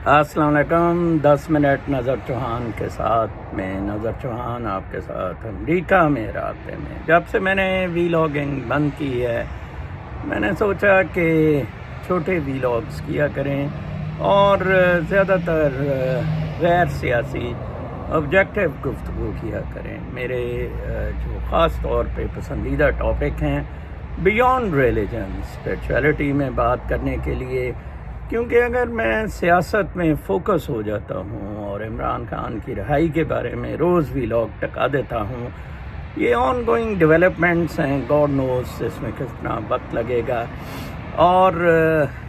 السلام علیکم. 10 منٹ نظر چوہان کے ساتھ. میں نظر چوہان آپ کے ساتھ امریکہ میں رابطے میں. جب سے میں نے ویلاگنگ بند کی ہے میں نے سوچا کہ چھوٹے ویلاگز کیا کریں اور زیادہ تر غیر سیاسی آبجیکٹیو گفتگو کیا کریں. میرے جو خاص طور پہ پسندیدہ ٹاپک ہیں بیونڈ ریلیجن اسپرچویلٹی میں بات کرنے کے لیے، کیونکہ اگر میں سیاست میں فوکس ہو جاتا ہوں اور عمران خان کی رہائی کے بارے میں روز ویلاگ ٹکا دیتا ہوں، یہ آن گوئنگ ڈیولپمنٹس ہیں، گاڈ نوز اس میں کتنا وقت لگے گا. اور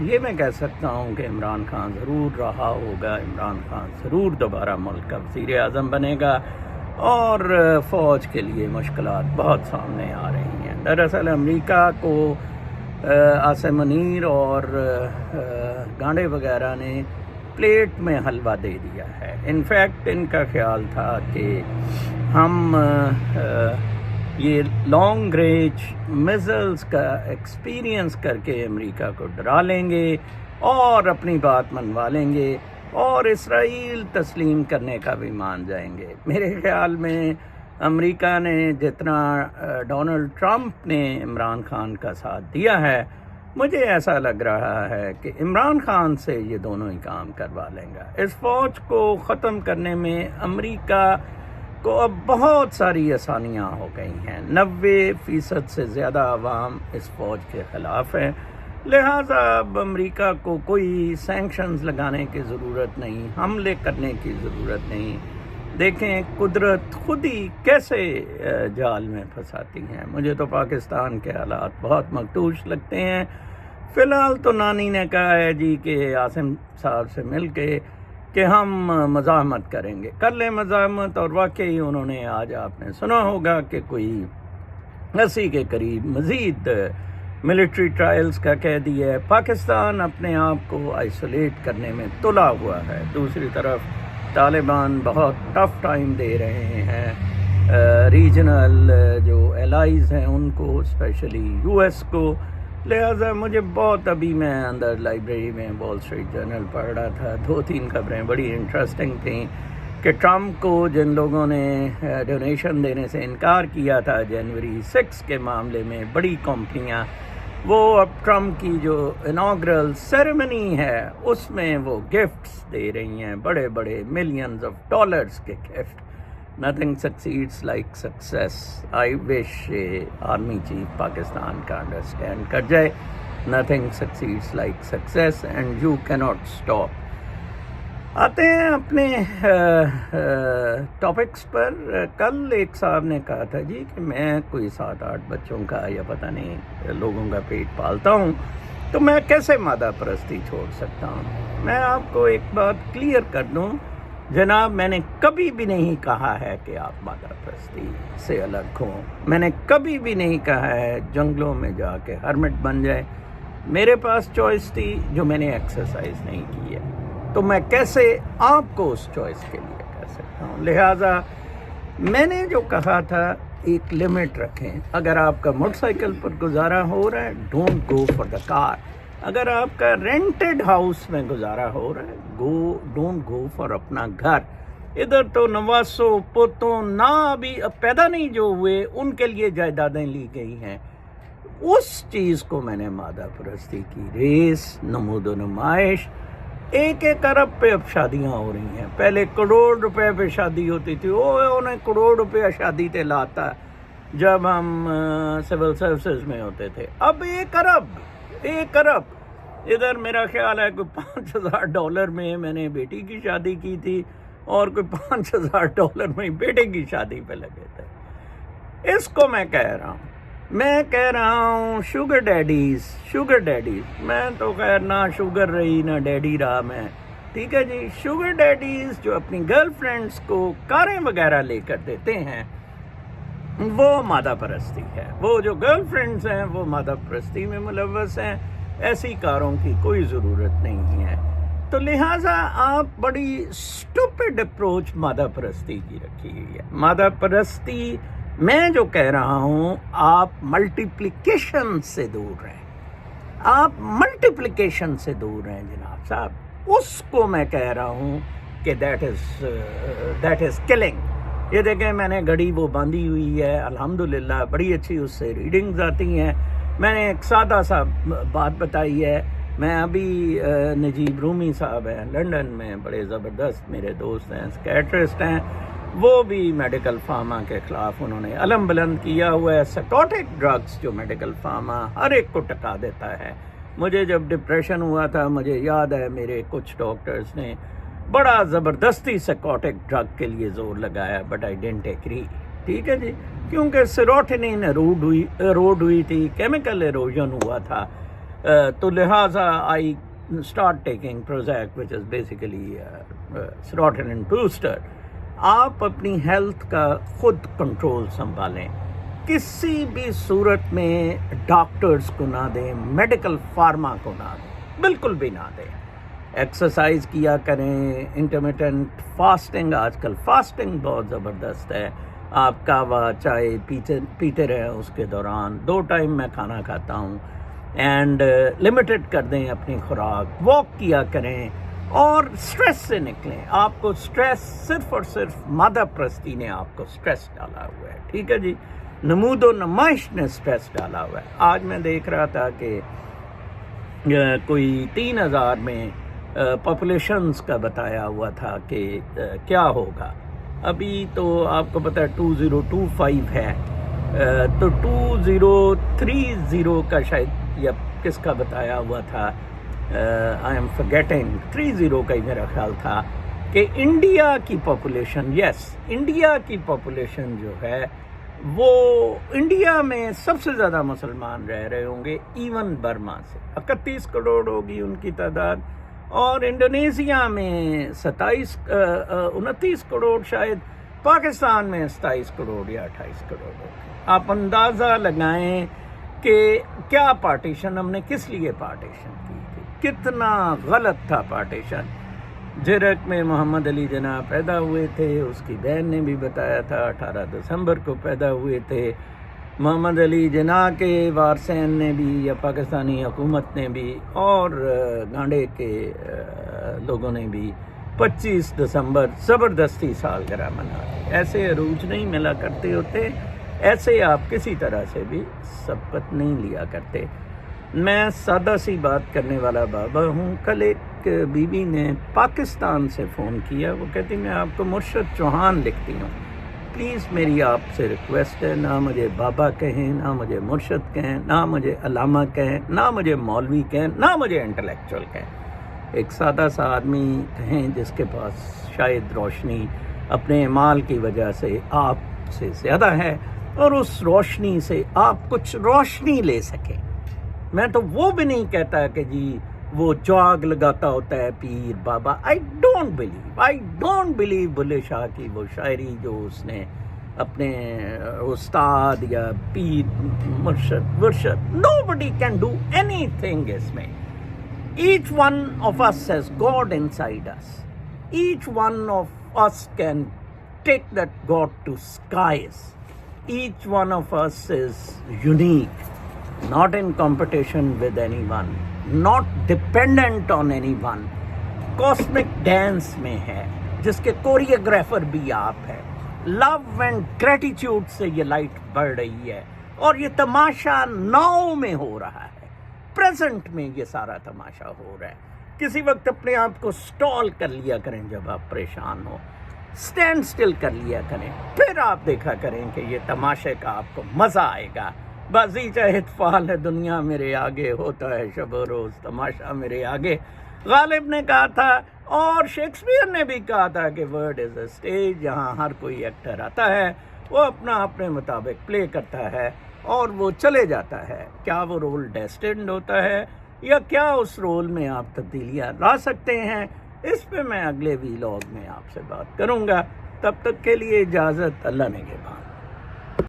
یہ میں کہہ سکتا ہوں کہ عمران خان ضرور رہا ہوگا، عمران خان ضرور دوبارہ ملک کا وزیر اعظم بنے گا، اور فوج کے لیے مشکلات بہت سامنے آ رہی ہیں. دراصل امریکہ کو عاصم منیر اور گانڈے وغیرہ نے پلیٹ میں حلوہ دے دیا ہے. انفیکٹ ان کا خیال تھا کہ ہم یہ لانگ رینج میزائلز کا ایکسپیرینس کر کے امریکہ کو ڈرا لیں گے اور اپنی بات منوا لیں گے اور اسرائیل تسلیم کرنے کا بھی مان جائیں گے. میرے خیال میں امریکہ نے جتنا ڈونلڈ ٹرمپ نے عمران خان کا ساتھ دیا ہے، مجھے ایسا لگ رہا ہے کہ عمران خان سے یہ دونوں ہی کام کروا لیں گا. اس فوج کو ختم کرنے میں امریکہ کو اب بہت ساری آسانیاں ہو گئی ہیں. 90% سے زیادہ عوام اس فوج کے خلاف ہیں، لہٰذا اب امریکہ کو کوئی سینکشنز لگانے کی ضرورت نہیں، حملے کرنے کی ضرورت نہیں. دیکھیں قدرت خود ہی کیسے جال میں پھنساتی ہیں. مجھے تو پاکستان کے حالات بہت مخدوش لگتے ہیں. فی الحال تو نانی نے کہا ہے جی کہ عاصم صاحب سے مل کے کہ ہم مزاحمت کریں گے، کر لیں مزاحمت. اور واقعی انہوں نے آج آپ نے سنا ہوگا کہ کوئی 80 کے قریب مزید ملٹری ٹرائلز کا کہہ دیا ہے. پاکستان اپنے آپ کو آئسولیٹ کرنے میں تلا ہوا ہے. دوسری طرف طالبان بہت ٹف ٹائم دے رہے ہیں ریجنل جو الائیز ہیں ان کو، اسپیشلی یو ایس کو. لہٰذا مجھے بہت، ابھی میں اندر لائبریری میں وال اسٹریٹ جرنل پڑھ رہا تھا، 2-3 خبریں بڑی انٹرسٹنگ تھیں کہ ٹرمپ کو جن لوگوں نے ڈونیشن دینے سے انکار کیا تھا جنوری 6 کے معاملے میں، بڑی کمپنیاں، وہ اب ٹرمپ کی جو اناگرل سیریمنی ہے اس میں وہ گفٹس دے رہی ہیں، بڑے بڑے ملینز آف ڈالرز کے gift. Nothing succeeds like success. I wish army chief Pakistan کا انڈرسٹینڈ کر جائے. Nothing succeeds like success and you cannot stop. آتے ہیں اپنے ٹاپکس پر. کل ایک صاحب نے کہا تھا جی کہ میں کوئی 7-8 بچوں کا یا پتہ نہیں لوگوں کا پیٹ پالتا ہوں، تو میں کیسے مادہ پرستی چھوڑ سکتا ہوں. میں آپ کو ایک بات کلیئر کر دوں جناب، میں نے کبھی بھی نہیں کہا ہے کہ آپ مادہ پرستی سے الگ ہوں. میں نے کبھی بھی نہیں کہا ہے جنگلوں میں جا کے ہرمٹ بن جائے. میرے پاس چوائس تھی جو میں نے ایکسرسائز نہیں کی ہے، تو میں کیسے آپ کو اس چوائس کے لیے کہہ سکتا ہوں. لہٰذا میں نے جو کہا تھا ایک لمٹ رکھیں. اگر آپ کا موٹر سائیکل پر گزارا ہو رہا ہے، ڈونٹ گو فار دا کار. اگر آپ کا رینٹڈ ہاؤس میں گزارا ہو رہا ہے، ڈونٹ گو فار اپنا گھر. ادھر تو نواسوں پوتوں نہ ابھی پیدا نہیں جو ہوئے ان کے لیے جائیدادیں لی گئی ہیں. اس چیز کو میں نے مادہ پرستی کی ریس، نمود و نمائش. 1 ارب پہ اب شادیاں ہو رہی ہیں. پہلے کروڑ روپے پہ شادی ہوتی تھی. انہیں کروڑ روپے شادی تے لاتا جب ہم سول سروسز میں ہوتے تھے. اب 1 ارب. ادھر میرا خیال ہے کوئی $5,000 میں میں نے بیٹی کی شادی کی تھی اور کوئی $5,000 میں بیٹے کی شادی پہ لگے تھے. اس کو میں کہہ رہا ہوں شوگر ڈیڈیز. میں تو خیر نہ شوگر رہی نہ ڈیڈی رہا میں، ٹھیک ہے جی. شوگر ڈیڈیز جو اپنی گرل فرینڈز کو کاریں وغیرہ لے کر دیتے ہیں وہ مادہ پرستی ہے. وہ جو گرل فرینڈز ہیں وہ مادہ پرستی میں ملوث ہیں. ایسی کاروں کی کوئی ضرورت نہیں ہے. تو لہٰذا آپ بڑی اسٹوپڈ اپروچ مادہ پرستی کی رکھی ہوئی ہے. مادہ پرستی میں جو کہہ رہا ہوں، آپ ملٹیپلیکیشن سے دور رہیں. جناب صاحب. اس کو میں کہہ رہا ہوں کہ دیٹ از کلنگ. یہ دیکھیں میں نے گھڑی وہ باندھی ہوئی ہے الحمدللہ, بڑی اچھی اس سے ریڈنگز آتی ہیں. میں نے ایک سادہ سا بات بتائی ہے. میں ابھی نجیب رومی صاحب ہیں لنڈن میں, بڑے زبردست میرے دوست ہیں, سکیٹرسٹ ہیں, وہ بھی میڈیکل فارما کے خلاف انہوں نے علم بلند کیا ہوا ہے. سائکوٹک ڈرگس جو میڈیکل فارما ہر ایک کو ٹکا دیتا ہے. مجھے جب ڈپریشن ہوا تھا مجھے یاد ہے میرے کچھ ڈاکٹرز نے بڑا زبردستی سائکوٹک ڈرگ کے لیے زور لگایا, بٹ آئی ڈینٹ ایگری. ٹھیک ہے جی, کیونکہ سیروٹونین ایروڈ ہوئی تھی, کیمیکل ایروژن ہوا تھا, تو لہٰذا I start taking Prozac which is basically serotonin booster. آپ اپنی ہیلتھ کا خود کنٹرول سنبھالیں, کسی بھی صورت میں ڈاکٹرز کو نہ دیں, میڈیکل فارما کو نہ دیں, بالکل بھی نہ دیں. ایکسرسائز کیا کریں, انٹرمیٹنٹ فاسٹنگ, آج کل فاسٹنگ بہت زبردست ہے. آپ کہوہ چائے پیتے رہیں اس کے دوران, 2 ٹائم میں کھانا کھاتا ہوں, اینڈ لمیٹڈ کر دیں اپنی خوراک, واک کیا کریں اور سٹریس سے نکلیں. آپ کو سٹریس صرف اور صرف مادہ پرستی نے آپ کو سٹریس ڈالا ہوا ہے. ٹھیک ہے جی, نمود و نمائش نے سٹریس ڈالا ہوا ہے. آج میں دیکھ رہا تھا کہ کوئی 3000 میں پاپولیشنز کا بتایا ہوا تھا کہ کیا ہوگا. ابھی تو آپ کو پتہ ہے 2025 ہے, تو 2030 کا شاید یا کس کا بتایا ہوا تھا, آئی ایم فرگیٹنگ, 30 کا ہی میرا خیال تھا کہ انڈیا کی پاپولیشن, انڈیا کی پاپولیشن جو ہے وہ انڈیا میں سب سے زیادہ مسلمان رہ رہے ہوں گے ایون برما سے. 31 کروڑ ہوگی ان کی تعداد, اور انڈونیشیا میں 29 کروڑ, شاید پاکستان میں 27 کروڑ یا 28 کروڑ ہوگی. آپ اندازہ لگائیں کہ کیا پارٹیشن ہم نے کس لیے پارٹیشن کی تھی, کتنا غلط تھا پارٹیشن. جرک میں محمد علی جناح پیدا ہوئے تھے, اس کی بہن نے بھی بتایا تھا 18 دسمبر کو پیدا ہوئے تھے. محمد علی جناح کے وارثین نے بھی یا پاکستانی حکومت نے بھی اور گانڈے کے لوگوں نے بھی 25 دسمبر زبردستی سالگرہ منا دی. ایسے عروج نہیں ملا کرتے ہوتے, ایسے آپ کسی طرح سے بھی سبقت نہیں لیا کرتے. میں سادہ سی بات کرنے والا بابا ہوں. کل ایک بی بی نے پاکستان سے فون کیا, وہ کہتی میں آپ کو مرشد چوہان لکھتی ہوں, پلیز میری آپ سے ریکویسٹ ہے, نہ مجھے بابا کہیں, نہ مجھے مرشد کہیں, نہ مجھے علامہ کہیں, نہ مجھے مولوی کہیں, نہ مجھے انٹلیکچوئل کہیں. ایک سادہ سا آدمی کہیں جس کے پاس شاید روشنی اپنے اعمال کی وجہ سے آپ سے زیادہ ہے, اور اس روشنی سے آپ کچھ روشنی لے سکیں. میں تو وہ بھی نہیں کہتا کہ جی وہ جاگ لگاتا ہوتا ہے پیر بابا. I don't believe Bulleh Shah کی وہ شاعری جو اس نے اپنے استاد یا پیر مرشد, nobody can do anything اس میں. Each one of us has God inside us. Each one of us can take that God to skies. Each one of us is unique, not in competition with anyone, not dependent on anyone. Cosmic dance میں ہے جس کے choreographer بھی آپ ہے. لو and gratitude سے یہ light بڑھ رہی ہے, اور یہ تماشا ناؤ میں ہو رہا ہے, پریزنٹ میں یہ سارا تماشا ہو رہا ہے. کسی وقت اپنے آپ کو سٹال کر لیا کریں, جب آپ پریشان ہو سٹینڈ سٹل کر لیا کریں, پھر آپ دیکھا کریں کہ یہ تماشے کا آپ کو مزہ آئے گا. بازی چاہے اطفال ہے دنیا میرے آگے, ہوتا ہے شب و روز تماشا میرے آگے. غالب نے کہا تھا اور شیکسپیئر نے بھی کہا تھا کہ ورڈ از اے اسٹیج, یہاں ہر کوئی ایکٹر آتا ہے, وہ اپنا اپنے مطابق پلے کرتا ہے اور وہ چلے جاتا ہے. کیا وہ رول ڈیسٹنڈ ہوتا ہے یا کیا اس رول میں آپ تبدیلیاں لا سکتے ہیں, اس پہ میں اگلے ویلاگ میں آپ سے بات کروں گا. تب تک کے لیے اجازت, اللہ نگہبان.